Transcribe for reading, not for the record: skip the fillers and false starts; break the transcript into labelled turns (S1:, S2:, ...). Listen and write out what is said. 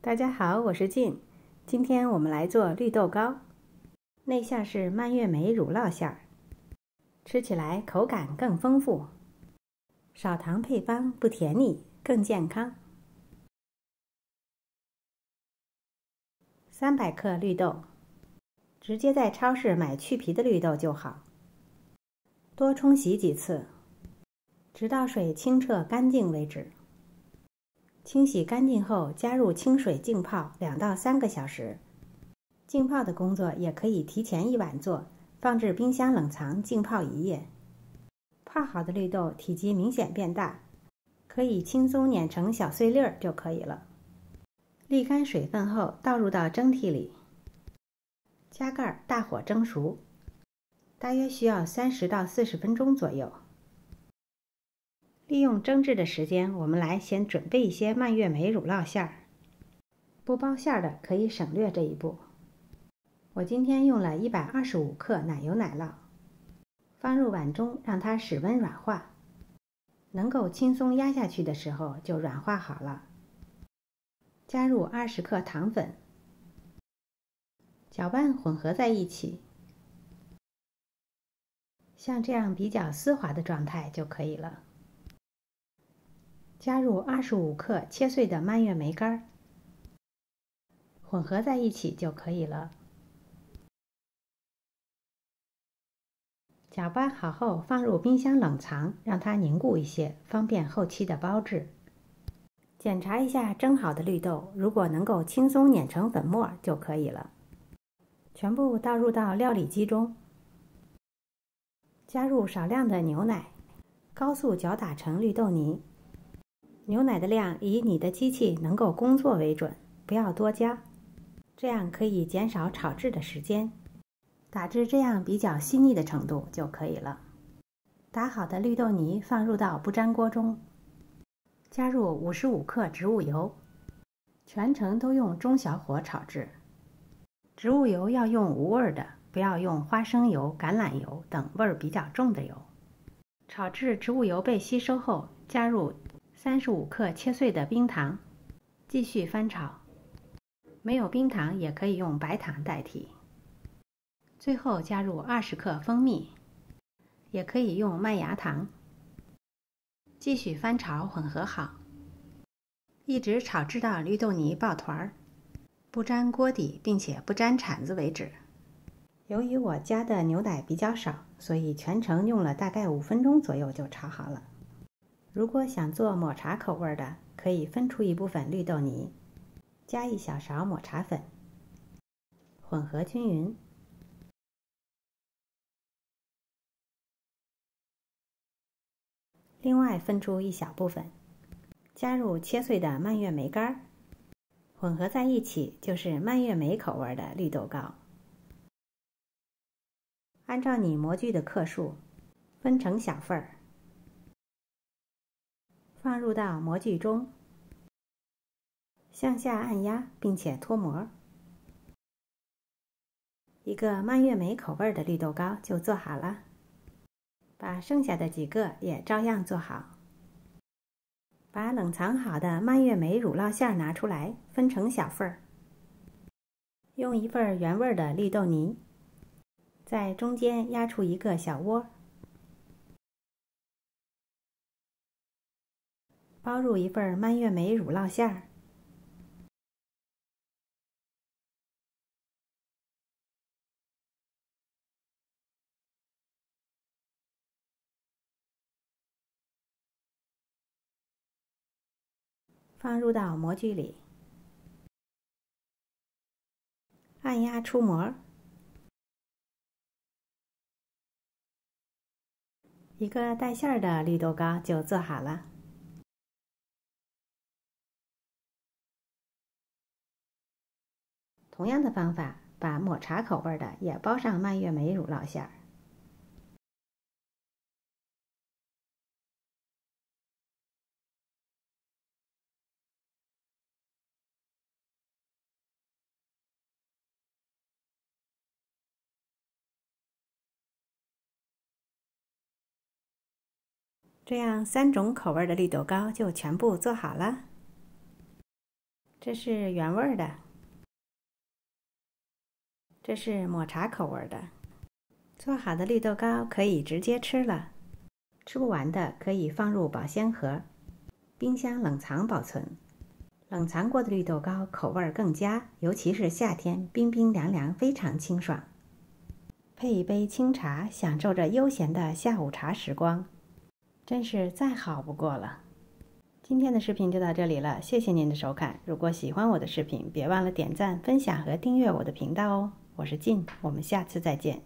S1: 大家好，我是静。今天我们来做绿豆糕，内馅是蔓越莓乳酪馅儿，吃起来口感更丰富，少糖配方不甜腻，更健康。300克绿豆，直接在超市买去皮的绿豆就好。多冲洗几次，直到水清澈干净为止。清洗干净后，加入清水浸泡2到3个小时。浸泡的工作也可以提前1晚做，放置冰箱冷藏浸泡1夜。泡好的绿豆体积明显变大，可以轻松碾成小碎粒儿就可以了。沥干水分后，倒入到蒸屉里，加盖大火蒸熟，大约需要30到40分钟左右。利用蒸制的时间，我们来先准备一些蔓越莓乳酪馅儿。不包馅儿的可以省略这一步。我今天用了125克奶油奶酪，放入碗中让它室温软化，能够轻松压下去的时候就软化好了。加入20克糖粉，搅拌混合在一起，像这样比较丝滑的状态就可以了。加入25克切碎的蔓越莓干，混合在一起就可以了。搅拌好后放入冰箱冷藏，让它凝固一些，方便后期的包制。检查一下蒸好的绿豆，如果能够轻松碾成粉末就可以了。全部倒入到料理机中，加入少量的牛奶，高速搅打成绿豆泥。牛奶的量以你的机器能够工作为准，不要多加，这样可以减少炒制的时间。打至这样比较细腻的程度就可以了。打好的绿豆泥放入到不粘锅中，加入55克植物油，全程都用中小火炒制。植物油要用无味的，不要用花生油、橄榄油等味儿比较重的油。炒至植物油被吸收后，加入35克切碎的冰糖，继续翻炒。没有冰糖也可以用白糖代替。最后加入20克蜂蜜，也可以用麦芽糖。继续翻炒混合好，一直炒制到绿豆泥抱团儿，不粘锅底并且不粘铲子为止。由于我加的牛奶比较少，所以全程用了大概5分钟左右就炒好了。如果想做抹茶口味的，可以分出一部分绿豆泥，加1小勺抹茶粉，混合均匀。另外分出一小部分，加入切碎的蔓越莓干，混合在一起就是蔓越莓口味的绿豆糕。按照你模具的克数，分成小份儿，放入到模具中，向下按压并且脱模。一个蔓越莓口味的绿豆糕就做好了。把剩下的几个也照样做好。把冷藏好的蔓越莓乳酪馅拿出来，分成小份儿。用一份原味的绿豆泥，在中间压出一个小窝，包入一份蔓越莓乳酪馅儿，放入到模具里，按压出模。一个带馅儿的绿豆糕就做好了。同样的方法，把抹茶口味的也包上蔓越莓乳酪馅儿。这样3种口味的绿豆糕就全部做好了。这是原味的，这是抹茶口味的。做好的绿豆糕可以直接吃了，吃不完的可以放入保鲜盒，冰箱冷藏保存。冷藏过的绿豆糕口味更佳，尤其是夏天，冰冰凉凉，非常清爽。配一杯清茶，享受着悠闲的下午茶时光，真是再好不过了。今天的视频就到这里了，谢谢您的收看。如果喜欢我的视频，别忘了点赞、分享和订阅我的频道哦。我是静，我们下次再见。